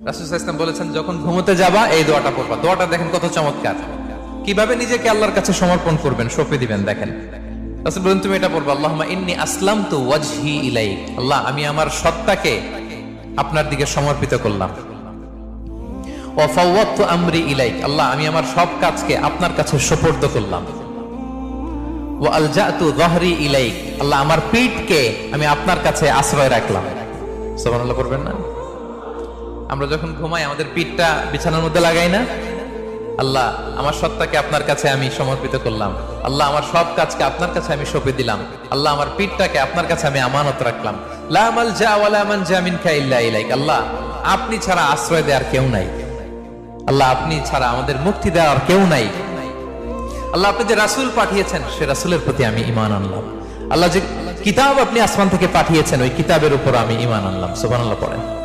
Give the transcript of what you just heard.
রাসূল সাল্লাল্লাহু আলাইহি ওয়াসাল্লাম বলেছেন, যখন ঘুমোতে যাবা এই দোয়াটা পড়বা। দোয়াটা দেখেন কত চমৎকার, কিভাবে নিজেকে আল্লাহর কাছে সমর্পণ করবেন, সঁপে দিবেন। দেখেন রাসূল বলেন, তুমি এটা পড়বা, আল্লাহুম্মা ইন্নী আসলামতু ওয়াজহি ইলাইক। আল্লাহ, আমি আমার সত্তাকে আপনার দিকে সমর্পিত করলাম। ওয়া ফাওয়াদতু আমরি ইলাইক। আল্লাহ, আমি আমার সব কাজকে আপনার কাছে সুপর্দ করলাম। ওয়া আলজাতু যাহরি ইলাইক। আল্লাহ, আমার পিঠকে আমি আপনার কাছে আশ্রয় রাখলাম। সুবহানাল্লাহ পড়বেন না? আমরা যখন ঘুমাই আমাদের পিঠটা বিছানার মধ্যে লাগাই না? আল্লাহ, আমার সত্তাকে আপনার কাছে আমি সমর্পিত করলাম। আল্লাহ, আমার সব কাজকে আপনার কাছে আমি সঁপে দিলাম। আল্লাহ, আমার পিঠটাকে আপনার কাছে আমি আমানত রাখলাম। লা মালজা ওয়ালা মানজা মিনকা ইল্লা ইলাইক। আল্লাহ, আপনি ছাড়া আশ্রয় দেওয়ার কেউ নাই। আল্লাহ, আপনি ছাড়া আমাদের মুক্তি দেওয়ার কেউ নাই। আল্লাহ, আপনি যে রাসূল পাঠিয়েছেন সে রাসূলের প্রতি আমি ঈমান আনলাম। আল্লাহ, যে কিতাব আপনি আসমান থেকে পাঠিয়েছেন ওই কিতাবের উপর আমি ঈমান আনলাম। সুবহানাল্লাহ পড়েন।